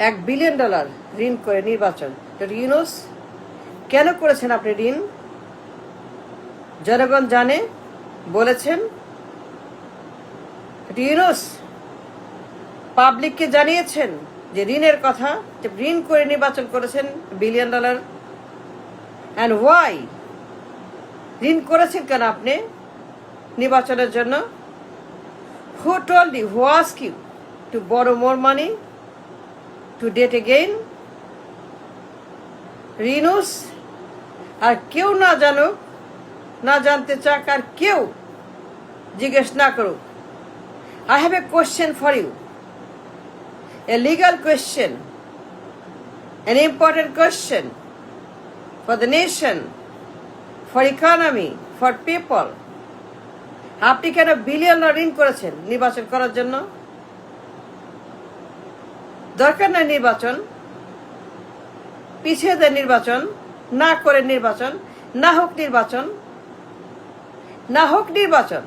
$1 billion ঋণ করে নির্বাচন। ডক্টর ইউনূস, কেন করেছেন আপনি ঋণ? জনগণ জানে, বলেছেন। ডক্টর ইউনূস পাবলিককে জানিয়েছেন যে ঋণের কথা, যে ঋণ করে নির্বাচন করেছেন $1 বিলিয়ন। And Y? ঋণ করেছেন কেন আপনি নির্বাচনের জন্য? Who told you, who ask you to borrow more money to date again? Yunus, আর কেউ না জানুক, না জানতে চাক, আর কেউ জিজ্ঞেস না করুক, I have a question for you, a legal question, an important question for the nation, for economy, for people. আপনি কেন $1 বিলিয়ন ঋণ করেছেন নির্বাচন করার জন্য? দরকার নাই নির্বাচন, পিছিয়ে দেয় নির্বাচন, না করে নির্বাচন, না হোক নির্বাচন, না হোক নির্বাচন।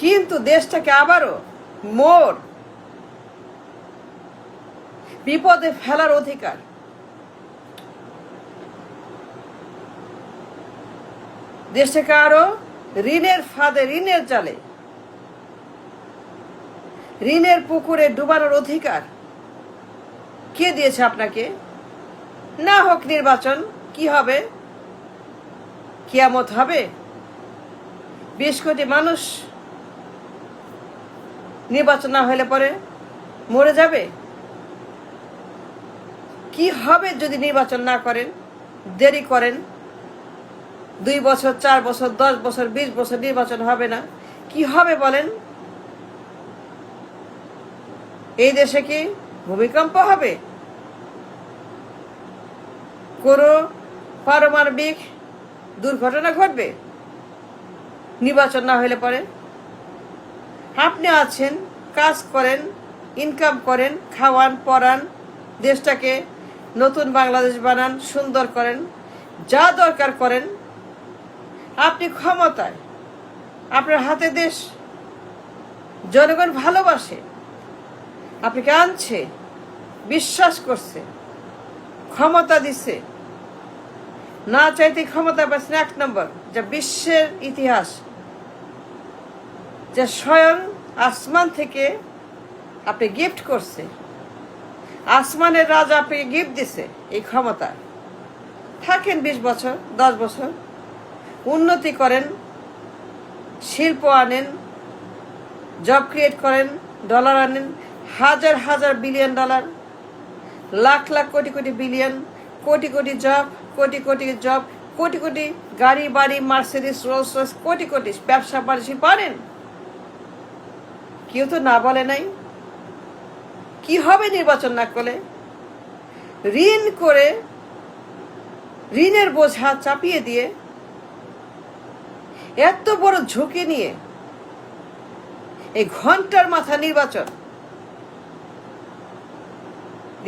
কিন্তু দেশটাকে আবারও মোর বিপদে ফেলার অধিকার দেশটাকে আরো ঋণের ফাঁদে, ঋণের জালে, ঋণের পুকুরে ডুবানোর অধিকার কে দিয়েছে আপনাকে? না হোক নির্বাচন, কি হবে? কিয়ামত হবে? 20 কোটি মানুষ নির্বাচন না হলে পরে মরে যাবে। কি হবে যদি নির্বাচন না করেন, দেরি করেন? 2 বছর, 4 বছর, 10 বছর, 20 বছর নির্বাচন হবে না, কি হবে বলেন? এই দেশে কি ভূমিকম্প হবে? কোনো পারমাণবিক দুর্ঘটনা ঘটবে নির্বাচন না হলে পরে? আপনি আছেন, কাজ করেন, ইনকাম করেন, খাওয়ান, পড়ান, দেশটাকে নতুন বাংলাদেশ বানান, সুন্দর করেন, যা দরকার করেন। আপনি ক্ষমতায়, আপনার হাতে দেশ, জনগণ ভালোবাসে, আপনাকে আনছে, বিশ্বাস করছে, ক্ষমতা দিচ্ছে, না চাইতে ক্ষমতা পাচ্ছেন 1 নম্বর, যা বিশ্বের ইতিহাস, যা স্বয়ং আসমান থেকে আপনি গিফট করছে, আসমানের রাজা আপনাকে গিফট দিছে এই ক্ষমতা। থাকেন 20 বছর, 10 বছর, উন্নতি করেন, শিল্প আনেন, জব ক্রিয়েট করেন, ডলার আনেন, হাজার হাজার $billion, lakh lakh crore crore billion, crore crore job, crore crore job, crore crore গাড়ি বাড়ি, Mercedes, Rolls Royce, crore crore ব্যবসা বাণিজ্য পারেন। কেউ তো না বলে নাই। কি হবে নির্বাচন না করলে? ঋণ করে, ঋণের বোঝা চাপিয়ে দিয়ে, এত বড় ঝুঁকি নিয়ে এই ঘন্টার মাথা নির্বাচন।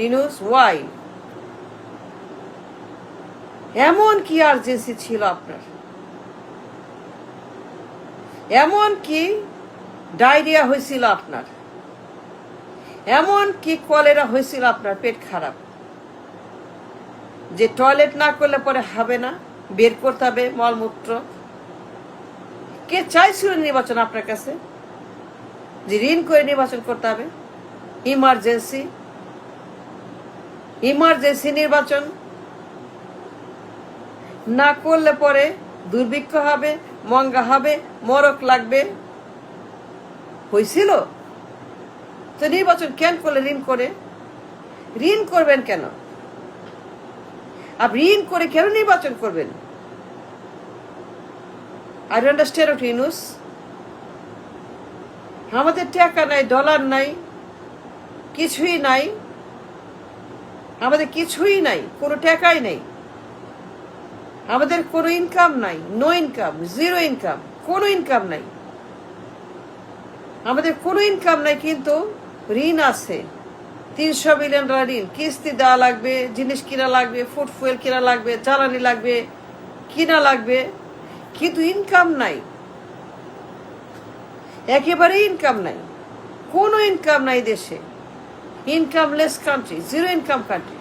ইউনূস, ওয়াই? এমন কি আর্জেন্সি ছিল আপনার? এমন কি ডায়রিয়া হয়েছিল আপনার? এমন কি কলেরা হয়েছিল আপনার? পেট খারাপ যে টয়লেট না করলে পরে হবে না, বের করতে হবে মলমূত্র? কে চাইছিল নির্বাচন আপনার কাছে যে ঋণ করে নির্বাচন করতে হবে? ইমার্জেন্সি, ইমার্জেন্সি নির্বাচন না করলে পরে দুর্ভিক্ষ হবে, মঙ্গা হবে, মরক লাগবে। হয়েছিল তো নির্বাচন কেন করলে? ঋণ করে। ঋণ করবেন কেন? আপনি ঋণ করে কেন নির্বাচন করবেন? I don't understand doctor Yunus. আমাদের টাকা নাই, ডলার নাই, কিছুই নাই, আমাদের কিছুই নাই, কোনো টাকাই নাই, আমাদের কোনো ইনকাম নাই, নো ইনকাম, জিরো ইনকাম, কোনো ইনকাম নাই, আমাদের কোনো ইনকাম নাই, কিন্তু ঋণ আছে। $300 বিলিয়ন ঋণ, কিস্তি দেওয়া লাগবে, জিনিস কিনা লাগবে, ফুড ফুয়েল কিনা লাগবে, জ্বালানি লাগবে, কিনা লাগবে, কিন্তু ইনকাম নাই, একেবারে ইনকাম নাই, কোনো ইনকাম নাই দেশে, ইনকামলেস কান্ট্রি, জিরো ইনকাম কান্ট্রি।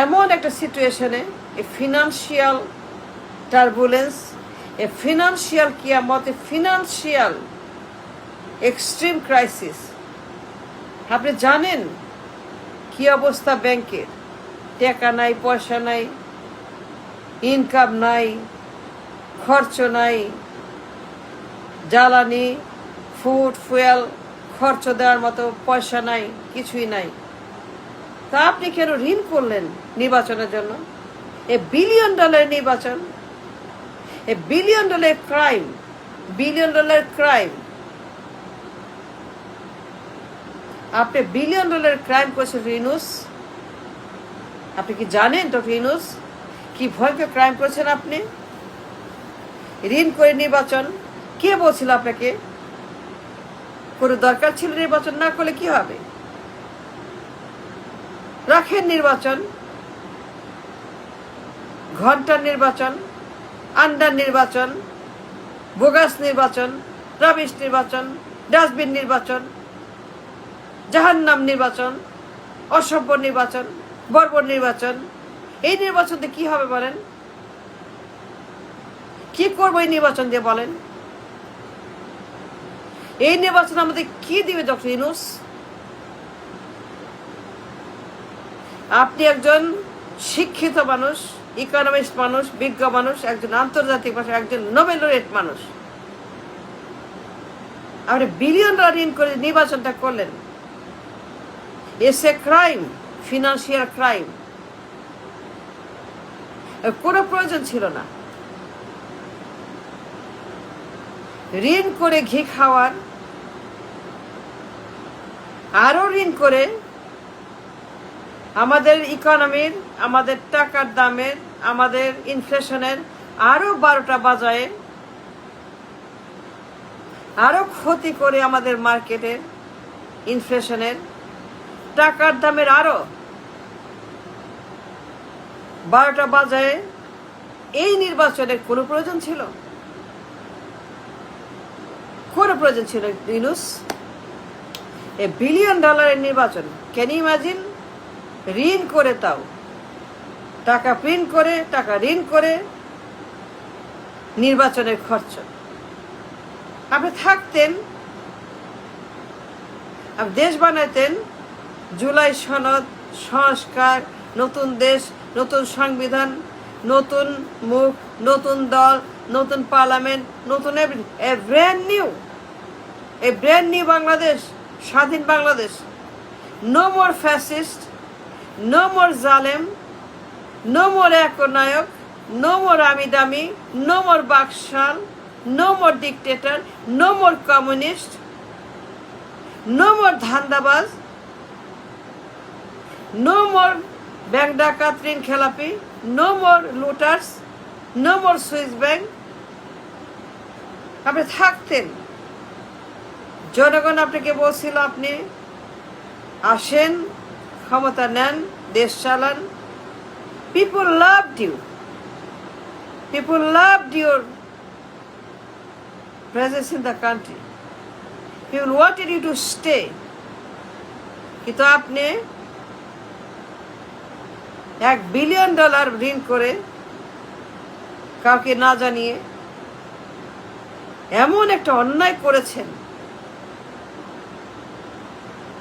এমন একটা সিচুয়েশনে এ ফিনান্সিয়াল টার্বুলেন্স, এ ফিনান্সিয়াল কিয়ামত, এ ফিনান্সিয়াল এক্সট্রিম ক্রাইসিস। আপনি জানেন কি অবস্থা ব্যাংকের, টাকা নাই, পয়সা নাই, ইনকাম নাই, খরচ নাই, জ্বালানি, ফুড, ফুয়েল খরচ দেওয়ার মতো পয়সা নাই, কিছুই নাই। তা আপনি কেন ঋণ করলেন নির্বাচনের জন্য? এ বিলিয়ন ডলারের নির্বাচন, এ বিলিয়ন ডলারের ক্রাইম, বিলিয়ন ডলারের ক্রাইম। আপনি বিলিয়ন ডলারের ক্রাইম করেছেন ইউনূস। আপনি কি জানেন ডক্টর ইউনূস কি ভয়ঙ্কর ক্রাইম করেছেন আপনি? ঋণ করে নির্বাচন, কে বলছিল আপনাকে? কোনো দরকার ছিল নির্বাচন না করলে কি হবে? রাখেন নির্বাচন, ঘন্টার নির্বাচন, আন্ডার নির্বাচন, বোগাস নির্বাচন, রাবিশ নির্বাচন, ডাস্টবিন নির্বাচন, জাহান্নাম নির্বাচন, অসভ্য নির্বাচন, বর্বর নির্বাচন। এই নির্বাচনতে কি হবে বলেন? কি করবো এই নির্বাচন দিয়ে বলেন? এই নির্বাচন আমাদের কি দিবে ডক্টর ইউনূস? আপনি একজন শিক্ষিত মানুষ, ইকোনমিস্ট মানুষ, বিজ্ঞ মানুষ, একজন আন্তর্জাতিক মানুষ, একজন নোবেল লরেট মানুষ। আপনি বিলিয়ন ডলার ঋণ করে নির্বাচনটা করলেন। It's a crime, financial crime. কোনো প্রয়োজন ছিল না ঋণ করে ঘি খাওয়ার, আরো ঋণ করে আমাদের ইকোনমির, আমাদের টাকার দামের, আমাদের ইনফ্লেশনের আরো 12টা বাজায়, আরো ক্ষতি করে আমাদের মার্কেটের ইনফ্লেশনের, টাকার দামের আরো 12টা বাজায়। এই নির্বাচনের কোনো প্রয়োজন ছিল? কোনো প্রয়োজন ছিল ইউনূস? এ বিলিয়ন ডলারের নির্বাচন, ক্যান ইউ ইমাজিন? ঋণ করে, তাও টাকা প্রিন্ট করে, টাকা ঋণ করে নির্বাচনের খরচ। আপনি থাকতেন, আপনি দেশ বানাইতেন, জুলাই সনদ, সংস্কার, নতুন দেশ, নতুন সংবিধান, নতুন মুখ, নতুন দল, নতুন পার্লামেন্ট, নতুন এ ব্র্যান্ড নিউ বাংলাদেশ, স্বাধীন Bangladesh. No more fascist, no more জালেম, নো মোর একনায়ক, নো মোর আমি দামি, no more Baksal, no more dictator, no more communist, no more ধান্দাবাজ, নো মোর ব্যাংক ডাকাত, ঋণ খেলাপি, no more looters, no more Swiss bank. আপনি থাকতেন, জনগণ আপনাকে বলছিল আপনি আসেন, ক্ষমতা নেন, দেশ চালান। People loved you, people loved your presence in the country. People wanted you to stay. কিন্তু আপনি $1 বিলিয়ন ঋণ করে কাউকে না জানিয়ে এমন একটা অন্যায় করেছেন।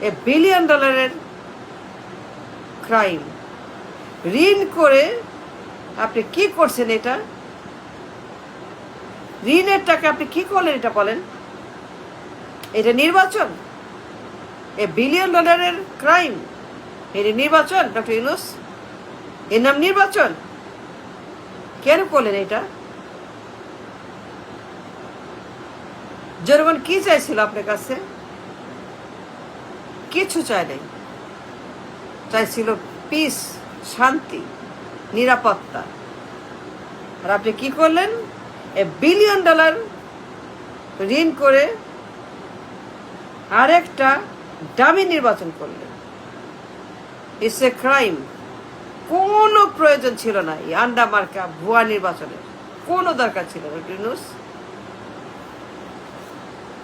$1 বিলিয়ন ক্রাইম, ঋণ করে আপনি কি করছেন? এটা ঋণের টাকা আপনি কি করলেন এটা বলেন? এটা নির্বাচন? $1 বিলিয়ন ক্রাইম, এটা নির্বাচন ডক্টর ইউনূস? এর নাম নির্বাচন? কেন করলেন এটা? জনগণ কি চাইছিল আপনার কাছে? কিছু চায় নাই, চাইছিল পিস, শান্তি, নিরাপত্তা। আর আপনি কি করলেন? $1 বিলিয়ন ঋণ করে আরেকটা দামি নির্বাচন করলেন। It's a crime. কোনো প্রয়োজন ছিল না এই আন্ডা মার্কা ভুয়া নির্বাচনের, কোনো দরকার ছিল না ইউনূস।